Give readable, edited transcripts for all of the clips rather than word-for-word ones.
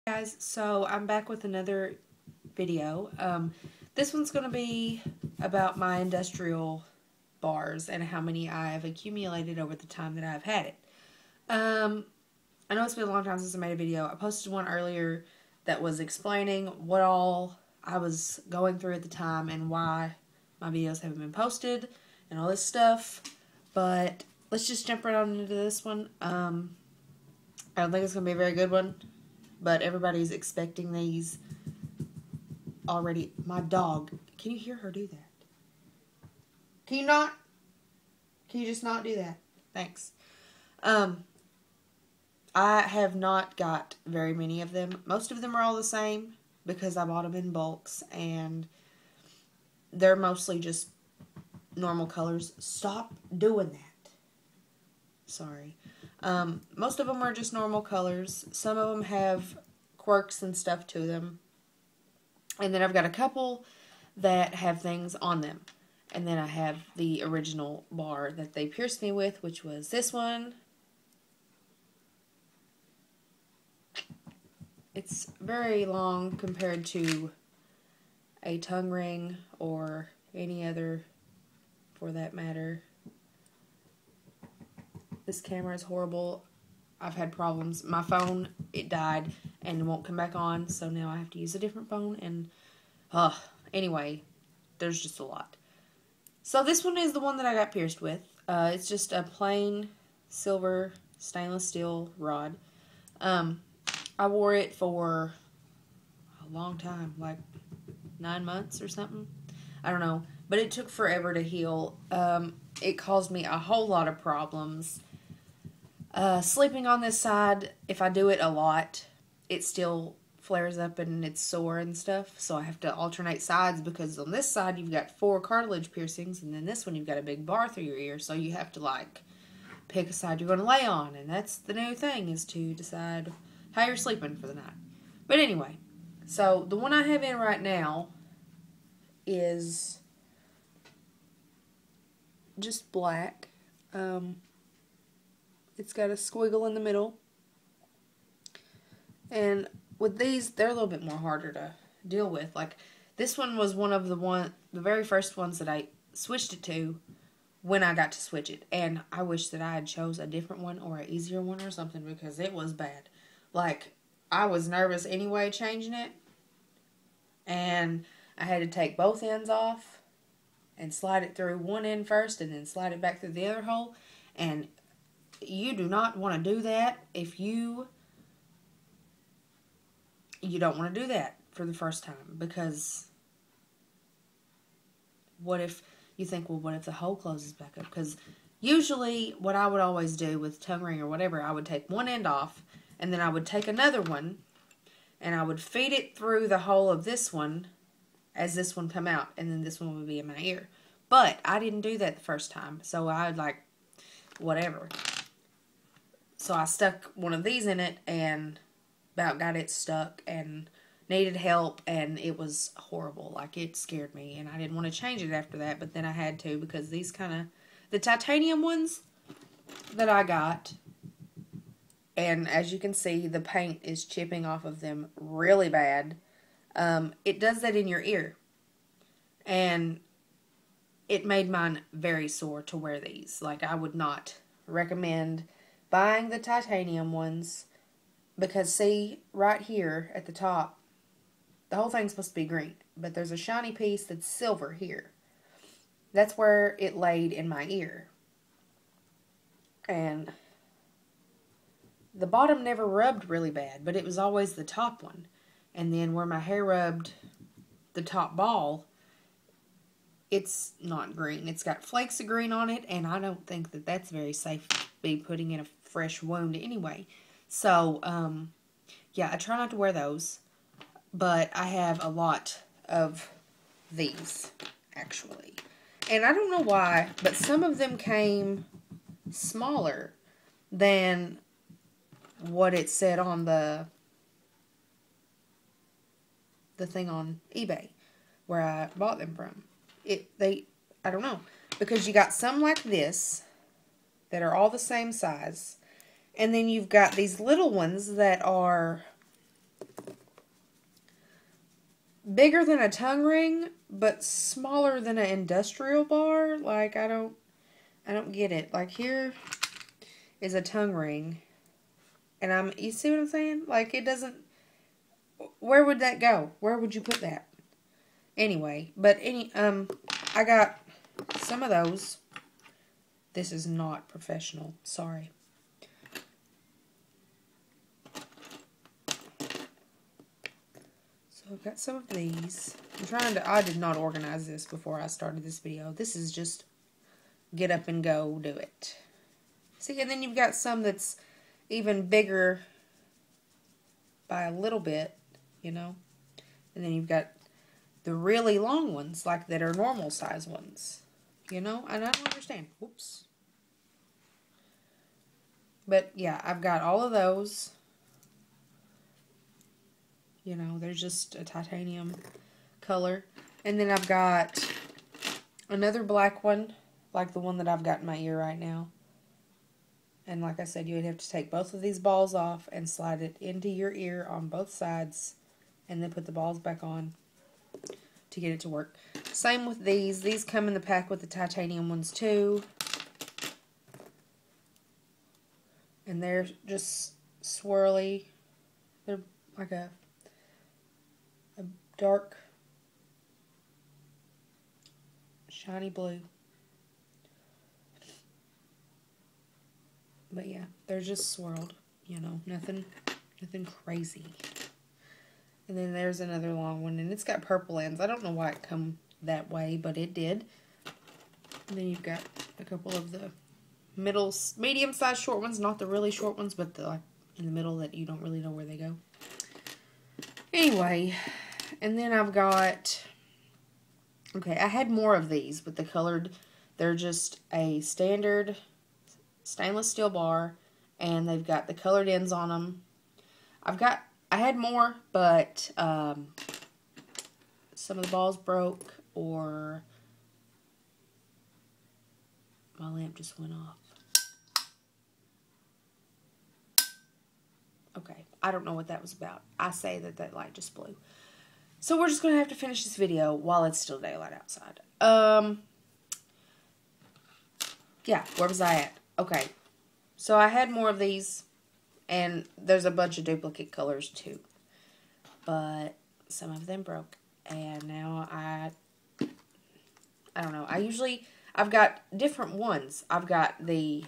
Guys, so I'm back with another video. This one's going to be about my industrial bars and how many I've accumulated over the time that I've had it. I know it's been a long time since I made a video. I posted one earlier that was explaining what all I was going through at the time and why my videos haven't been posted and all this stuff. But let's just jump right on into this one. I don't think it's going to be a very good one. But everybody's expecting these already. My dog. Can you hear her do that? Can you not? Can you just not do that? Thanks. I have not got very many of them. Most of them are all the same because I bought them in bulks and they're mostly just normal colors. Stop doing that. Sorry. Most of them are just normal colors. Some of them have quirks and stuff to them. And then I've got a couple that have things on them. And then I have the original bar that they pierced me with, which was this one. It's very long compared to a tongue ring or any other for that matter. This camera is horrible. I've had problems. My phone, it died and won't come back on, so now I have to use a different phone. And, anyway, there's just a lot. So this one is the one that I got pierced with. It's just a plain silver stainless steel rod. I wore it for a long time, like 9 months or something. I don't know, but it took forever to heal. It caused me a whole lot of problems. Sleeping on this side, if I do it a lot, it still flares up and it's sore and stuff. So I have to alternate sides because on this side you've got 4 cartilage piercings and then this one you've got a big bar through your ear. So you have to like pick a side you're going to lay on. And that's the new thing, is to decide how you're sleeping for the night. But anyway, so the one I have in right now is just black. It's got a squiggle in the middle. And with these, they're a little bit more harder to deal with. Like, this one was one of the very first ones that I switched it to when I got to switch it. And I wish that I had chose a different one or an easier one or something because it was bad. Like, I was nervous anyway changing it. And I had to take both ends off and slide it through one end first and then slide it back through the other hole. And you do not want to do that if you don't want to do that for the first time, because what if you think, well, what if the hole closes back up? Because usually what I would always do with tongue ring or whatever, I would take one end off and then I would take another one and I would feed it through the hole of this one as this one come out, and then this one would be in my ear. But I didn't do that the first time, so I would like, whatever. So I stuck one of these in it and about got it stuck and needed help, and it was horrible. Like, it scared me, and I didn't want to change it after that, but then I had to because these the titanium ones that I got, and as you can see, the paint is chipping off of them really bad. It does that in your ear, and it made mine very sore to wear these. Like, I would not recommend buying the titanium ones because, see, right here at the top, the whole thing's supposed to be green, but there's a shiny piece that's silver here. That's where it laid in my ear. And the bottom never rubbed really bad, but it was always the top one. And then where my hair rubbed the top ball, it's not green. It's got flakes of green on it, and I don't think that that's very safe to be putting in a fresh wound anyway. So, yeah, I try not to wear those, but I have a lot of these, actually. And I don't know why, but some of them came smaller than what it said on the thing on eBay where I bought them from. I don't know, because you got some like this that are all the same size, and then you've got these little ones that are bigger than a tongue ring, but smaller than an industrial bar. Like, I don't get it. Like, here is a tongue ring. And you see what I'm saying? Like, it doesn't, where would that go? Where would you put that? Anyway, but I got some of those. This is not professional. Sorry. So I've got some of these. I did not organize this before I started this video. This is just get up and go, do it. See, and then you've got some that's even bigger by a little bit, you know. And then you've got the really long ones, like that are normal size ones, you know. And I don't understand. Whoops. But yeah, I've got all of those. You know, they're just a titanium color. And then I've got another black one, like the one that I've got in my ear right now. And like I said, you would have to take both of these balls off and slide it into your ear on both sides. And then put the balls back on to get it to work. Same with these. These come in the pack with the titanium ones too. And they're just swirly. They're like a dark, shiny blue. But yeah, they're just swirled, you know, nothing crazy. And then there's another long one, and it's got purple ends. I don't know why it come that way, but it did. And then you've got a couple of the medium-sized short ones, not the really short ones, but the like in the middle that you don't really know where they go. Anyway, and then I've got, okay, I had more of these, but the colored, they're just a standard stainless steel bar, and they've got the colored ends on them. I had more, but some of the balls broke, or my lamp just went off. Okay, I don't know what that was about. I say that light just blew. So we're just going to have to finish this video while it's still daylight outside. Yeah, where was I at? Okay, so I had more of these, and there's a bunch of duplicate colors too. But some of them broke, and now I don't know. I've got different ones. I've got the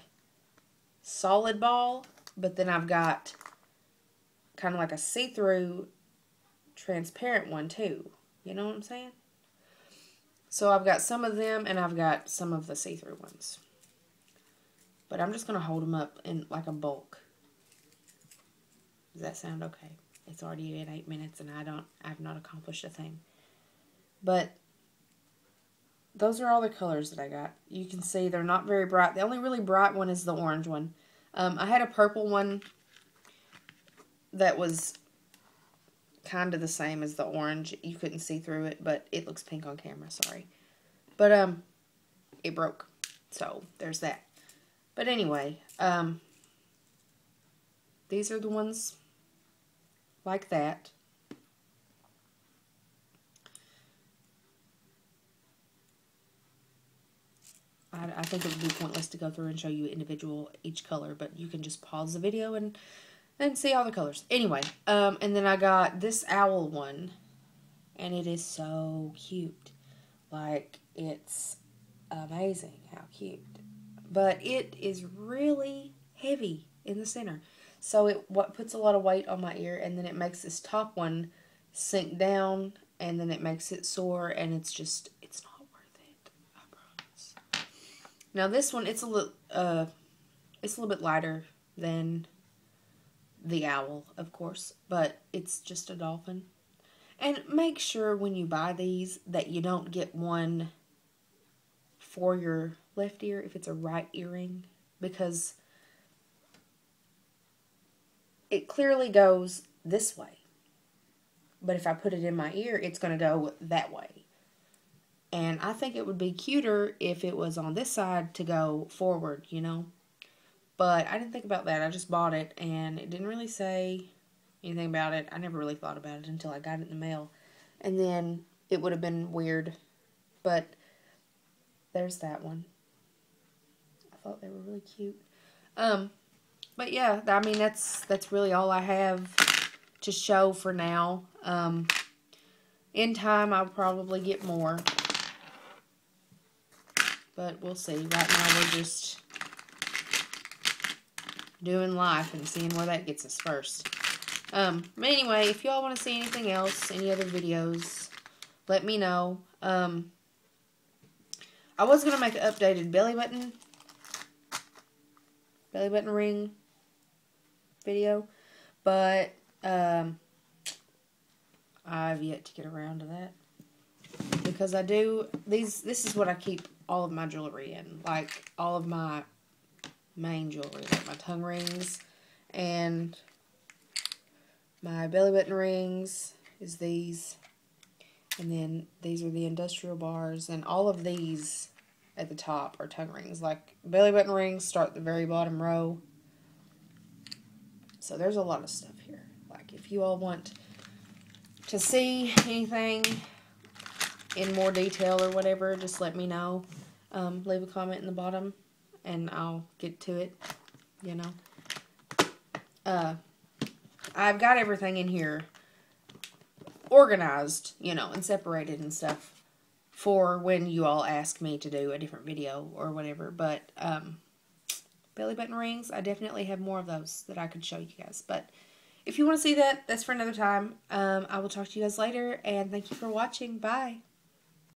solid ball, but then I've got kind of like a see-through transparent one too. You know what I'm saying? So I've got some of them, and I've got some of the see-through ones. But I'm just going to hold them up in like a bulk. Does that sound okay? It's already at 8 minutes, and I've not accomplished a thing. But those are all the colors that I got. You can see they're not very bright. The only really bright one is the orange one. I had a purple one that was kind of the same as the orange. You couldn't see through it, but it looks pink on camera, sorry. But it broke. So there's that. But anyway, these are the ones like that. I think it would be pointless to go through and show you each color, but you can just pause the video and see all the colors. Anyway, and then I got this owl one, and it is so cute. Like, it's amazing how cute. But it is really heavy in the center. So what puts a lot of weight on my ear, and then it makes this top one sink down, and then it makes it sore, and it's not worth it. I promise. Now this one, it's a little bit lighter than the owl, of course, but it's just a dolphin. And make sure when you buy these that you don't get one for your left ear if it's a right earring, because it clearly goes this way. But if I put it in my ear, it's going to go that way. And I think it would be cuter if it was on this side to go forward, you know. But I didn't think about that. I just bought it, and it didn't really say anything about it. I never really thought about it until I got it in the mail. and then it would have been weird. But there's that one. I thought they were really cute. But yeah, I mean, that's really all I have to show for now. In time, I'll probably get more. But we'll see. Right now, we're just doing life and seeing where that gets us first. But anyway, if y'all want to see anything else, any other videos, let me know. I was going to make an updated belly button ring video, but I've yet to get around to that, because I do this is what I keep all of my jewelry in, like all of my main jewelry, like my tongue rings and my belly button rings is these, and then these are the industrial bars, and all of these at the top are tongue rings. Like belly button rings start at the very bottom row. So there's a lot of stuff here. Like if you all want to see anything in more detail or whatever, just let me know. Leave a comment in the bottom and I'll get to it, you know. I've got everything in here organized, you know, and separated and stuff for when you all ask me to do a different video or whatever. But belly button rings, I definitely have more of those that I could show you guys. But if you want to see that, that's for another time. I will talk to you guys later, and thank you for watching. Bye.